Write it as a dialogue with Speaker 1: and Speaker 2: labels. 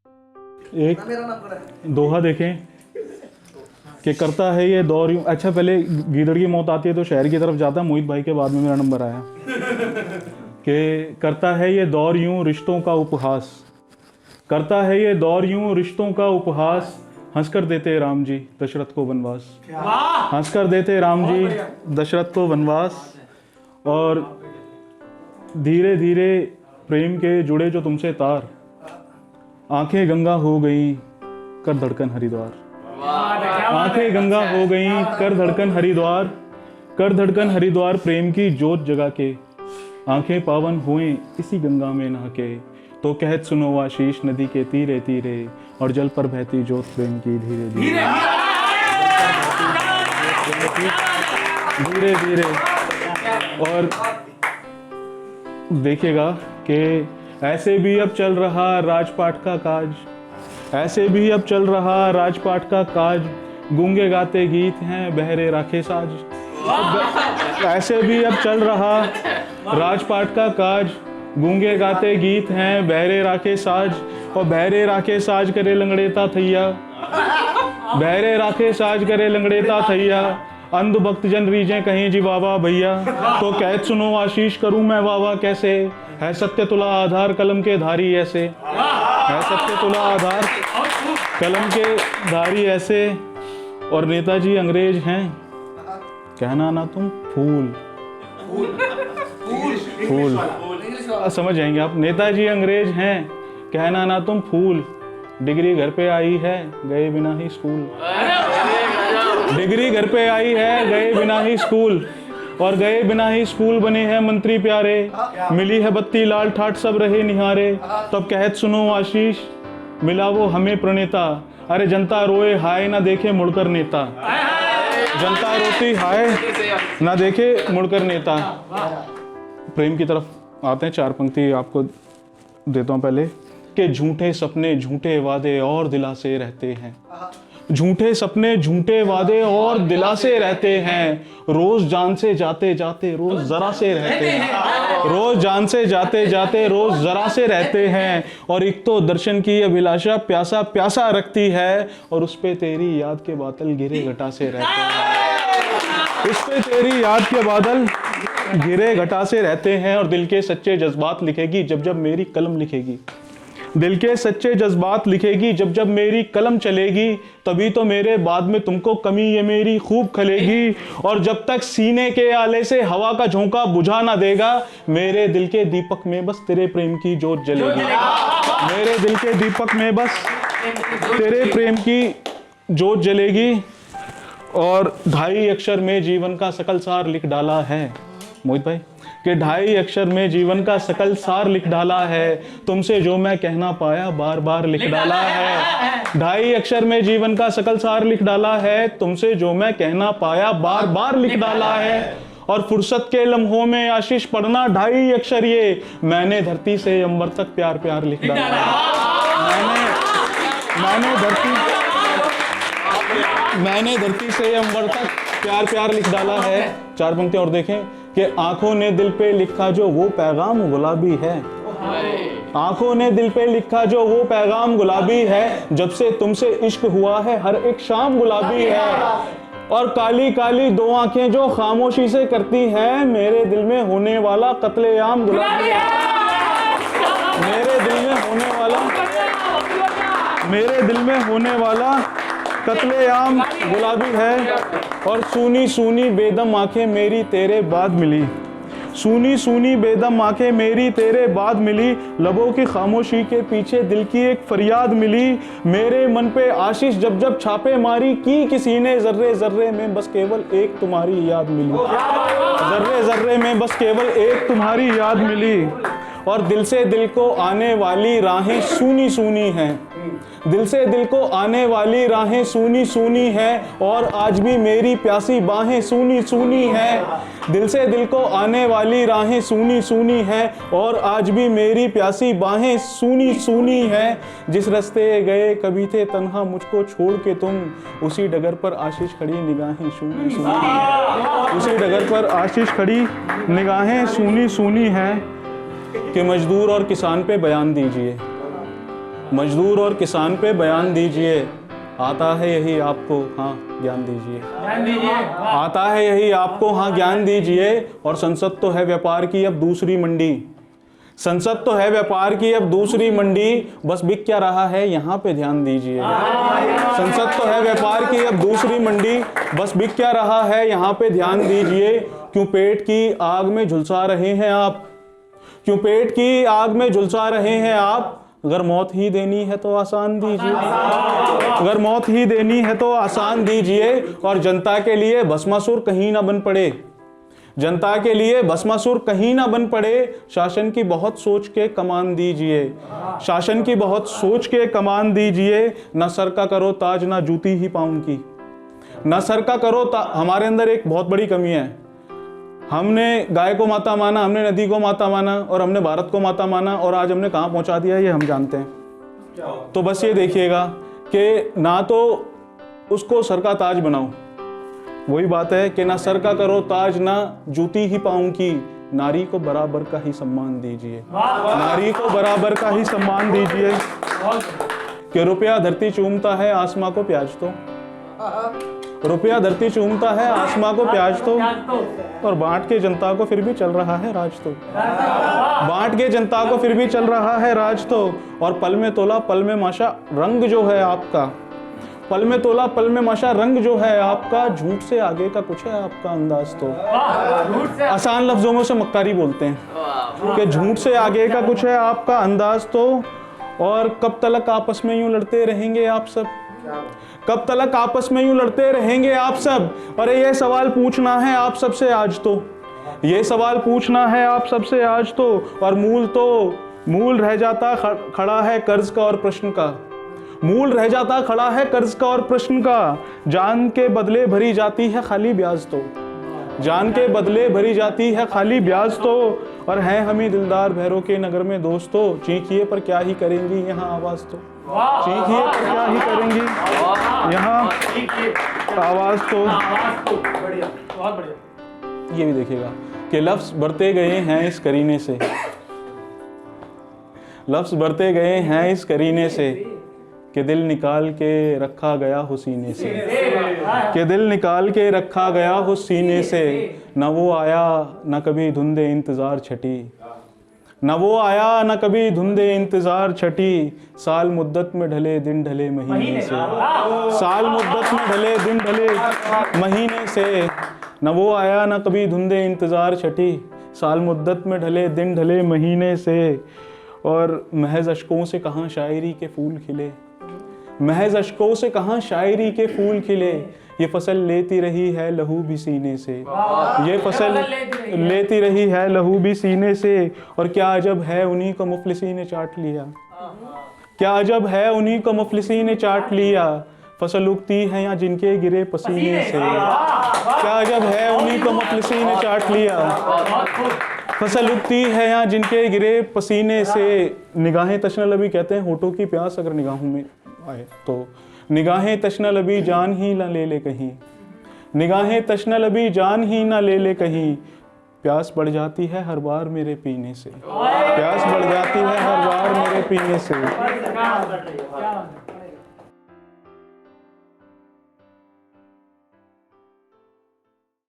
Speaker 1: एक दोहा देखें कि करता है ये दौर यूं। अच्छा, पहले गीदड़ की मौत आती है तो शहर की तरफ जाता है मोहित भाई के, बाद में मेरा नंबर आया कि करता है ये दौर यूं रिश्तों का उपहास, करता है ये दौर यूं रिश्तों का उपहास, हंस कर देते राम जी दशरथ को वनवास, हंस कर देते राम जी दशरथ को वनवास। और धीरे धीरे प्रेम के जुड़े जो तुमसे तार, आंखें गंगा हो गई कर धड़कन हरिद्वार, आंखें गंगा हो गई कर धड़कन हरिद्वार, कर धड़कन हरिद्वार प्रेम की जोत जगा के, आंखें पावन हुए इसी गंगा में नहा के, तो कहत सुनो आशीष नदी के तीरे तीरे, और जल पर बहती जोत प्रेम की धीरे धीरे धीरे धीरे। और देखिएगा कि ऐसे भी अब चल रहा राजपाट का काज, ऐसे भी अब चल रहा राजपाट का काज, गूंगे गाते गीत हैं बहरे राखे साज। ऐसे भी अब चल रहा राजपाट का काज, गूंगे गाते गीत हैं बहरे राखे साज, और बहरे राखे साज करे लंगड़ेता थैया, बहरे राखे साज करे लंगड़ेता थैया, अंध भक्त जन रीजें कहीं जी वावा भैया, तो कहत सुनो आशीष करूं मैं वावा कैसे, है सत्य तुला आधार कलम के धारी ऐसे, है सत्य तुला आधार कलम के धारी ऐसे। और नेताजी अंग्रेज हैं, कहना ना तुम फूल फूल, समझ जाएंगे आप। नेताजी अंग्रेज हैं, कहना ना तुम फूल, डिग्री घर पे आई है गए बिना ही स्कूल, डिग्री घर पे आई है गए बिना ही स्कूल, और गए बिना ही स्कूल बने हैं मंत्री प्यारे, मिली है बत्ती लाल ठाट सब रहे निहारे, तब कहत सुनो आशीष मिला वो हमें प्रणेता, अरे जनता रोए हाय ना देखे मुड़कर नेता, जनता रोती हाय ना देखे मुड़कर नेता। प्रेम की तरफ आते हैं, चार पंक्ति आपको देता हूं पहले कि झूठे सपने झूठे वादे और दिलासे रहते हैं, झूठे सपने झूठे वादे और दिलासे रहते हैं, रोज जान से जाते जाते रोज जरा से रहते हैं, रोज जान से जाते जाते रोज जरा से रहते हैं, और एक तो दर्शन की अभिलाषा प्यासा प्यासा रखती है, और उस पे तेरी याद के बादल गिरे घटा से रहते हैं, उस पे तेरी याद के बादल गिरे घटा से रहते हैं। और दिल के सच्चे जज्बात लिखेगी जब जब मेरी कलम लिखेगी, दिल के सच्चे जज्बात लिखेगी जब जब मेरी कलम चलेगी, तभी तो मेरे बाद में तुमको कमी ये मेरी खूब खलेगी, और जब तक सीने के आले से हवा का झोंका बुझा ना देगा, मेरे दिल के दीपक में बस तेरे प्रेम की जोत जलेगी, मेरे दिल के दीपक में बस तेरे प्रेम की जोत जलेगी। और 2.5 अक्षर में जीवन का सकल सार लिख डाला है, मोहित भाई कि 2.5 अक्षर में जीवन का सकल सार लिख डाला है, तुमसे जो मैं कहना पाया बार बार लिख डाला है, 2.5 अक्षर में जीवन का सकल सार लिख डाला है, तुमसे जो मैं कहना पाया बार बार लिख डाला है। और फुर्सत के लम्हों में आशीष पढ़ना 2.5 अक्षर ये, मैंने धरती से अंबर तक प्यार प्यार लिख डाला है, मैंने धरती से अंबर तक प्यार प्यार लिख डाला है। 4 पंक्ति और देखें कि आंखों ने दिल पे लिखा जो वो पैगाम गुलाबी है, आंखों ने दिल पे लिखा जो वो पैगाम गुलाबी है, जब से तुमसे इश्क हुआ है हर एक शाम गुलाबी है, और काली काली 2 आंखें जो खामोशी से करती हैं, मेरे दिल में होने वाला कत्लेआम गुलाबी है, मेरे दिल में होने वाला, मेरे दिल में होने वाला कत्लेआम गुलाबी है। और सूनी सूनी बेदम आंखें मेरी तेरे बाद मिली, सूनी सूनी बेदम आंखें मेरी तेरे बाद मिली, लबों की खामोशी के पीछे दिल की एक फरियाद मिली, मेरे मन पे आशीष जब जब छापे मारी की किसी ने, जर्रे जर्रे में बस केवल एक तुम्हारी याद मिली, जर्रे जर्रे में बस केवल एक तुम्हारी याद मिली। और दिल से दिल को आने वाली राहें सूनी सूनी हैं, दिल से दिल को आने वाली राहें सूनी सूनी हैं, और आज भी मेरी प्यासी बाहें सूनी सूनी हैं, दिल से दिल को आने वाली राहें सूनी सूनी हैं, और आज भी मेरी प्यासी बाहें सूनी सूनी हैं, जिस रास्ते गए कभी थे तन्हा मुझको छोड़ के तुम, उसी डगर पर आशीष खड़ी निगाहें सूनी सूनी, उसी डगर पर आशीष खड़ी निगाहें सूनी सूनी हैं। कि मजदूर और किसान पे बयान दीजिए, मजदूर और किसान पे बयान दीजिए, आता है यही आपको, हाँ ज्ञान दीजिए, आता है यही आपको, हाँ ज्ञान दीजिए। और संसद तो है व्यापार की अब दूसरी मंडी, संसद तो है व्यापार की अब दूसरी मंडी, बस बिक क्या रहा है यहाँ पे ध्यान दीजिए। संसद तो है व्यापार की अब दूसरी मंडी, बस बिक क्या रहा है यहाँ पे ध्यान दीजिए। क्यों पेट की आग में झुलसा रहे हैं आप, क्यों पेट की आग में झुलसा रहे हैं आप। अगर मौत ही देनी है तो आसान दीजिए, अगर मौत ही देनी है तो आसान दीजिए। और जनता के लिए भस्मासुर कहीं ना बन पड़े, जनता के लिए भस्मासुर कहीं ना बन पड़े। शासन की बहुत सोच के कमान दीजिए, शासन की बहुत सोच के कमान दीजिए। न सर का करो ताज ना जूती ही पाँव की, न सर का करो हमारे अंदर एक बहुत बड़ी कमी है, हमने गाय को माता माना, हमने नदी को माता माना और हमने भारत को माता माना, और आज हमने कहाँ पहुंचा दिया ये हम जानते हैं। तो बस ये देखिएगा कि ना तो उसको सर का ताज बनाओ, वही बात है कि ना सर का करो ताज ना जूती ही पाऊं की। नारी को बराबर का ही सम्मान दीजिए, नारी को बराबर का ही सम्मान दीजिए। कि रुपया धरती चूमता है आसमां को प्याज तो, रुपया धरती चूमता है आसमां को प्याज तो, और बांट के जनता को फिर भी चल रहा है राज तो, बांट के जनता को फिर भी चल रहा है राज तो। और पल में तोला पल में माशा रंग जो है आपका, पल में तोला पल में माशा रंग जो है आपका। झूठ से आगे का कुछ है आपका अंदाज तो, आसान लफ्जों में से मक्कारी बोलते हैं कि झूठ से आगे का कुछ है आपका अंदाज तो। और कब तलक आपस में यूं लड़ते रहेंगे आप सब, कब तलक आपस में यूं लड़ते रहेंगे आप सब। अरे ये सवाल पूछना है आप सबसे आज तो, ये सवाल पूछना है आप सबसे आज तो। और मूल रह जाता खड़ा है कर्ज का और प्रश्न का, मूल रह जाता खड़ा है कर्ज का और प्रश्न का। जान के बदले भरी जाती है खाली ब्याज तो, जान के बदले भरी जाती है खाली ब्याज तो। और हैं हम ही दिलदार भैरों के नगर में दोस्तों, चीखिए पर क्या ही करेंगी यहाँ आवाज तो, चीखिए पर क्या ही करेंगी यहाँ आवाज तो। ये भी देखिएगा कि लफ्ज बढ़ते गए हैं इस करीने से, लफ्ज बढ़ते गए हैं इस करीने से। कि दिल निकाल के रखा गया हो सीने से, कि दिल निकाल के रखा गया हो सीने से। न वो आया न कभी धुंधे इंतज़ार छटी, न वो आया न कभी धुंधे इंतज़ार छटी। साल मुद्दत में ढले दिन ढले महीने से, साल मुद्दत में ढले दिन ढले महीने से। न वो आया न कभी धुंधे इंतज़ार छटी, साल मुद्दत में ढले दिन ढले महीने से। और महज अशकों से कहाँ शायरी के फूल खिले, महज अशकों से कहाँ शायरी के फूल खिले। ये फसल लेती रही है लहू भी सीने से, ये फसल लेती रही है लहू भी सीने से। और क्या अजब है उन्हीं को मुफलिसी ने चाट लिया, क्या अजब है उन्हीं को मुफलिसी ने चाट लिया। फसल उगती है या जिनके गिरे पसीने से, क्या अजब है उन्हीं को मुफलिसी ने चाट लिया। फसल उगती है या जिनके गिरे पसीने से। निगाहें तशना लबी कहते हैं होठों की प्यास अगर निगाहों में आए तो, निगाहें तशना लबी जान ही ना ले ले कहीं, निगाहें तशना लबी जान ही ना ले ले कहीं। प्यास बढ़ जाती है हर बार मेरे पीने से, प्यास बढ़ जाती है हर बार मेरे पीने से।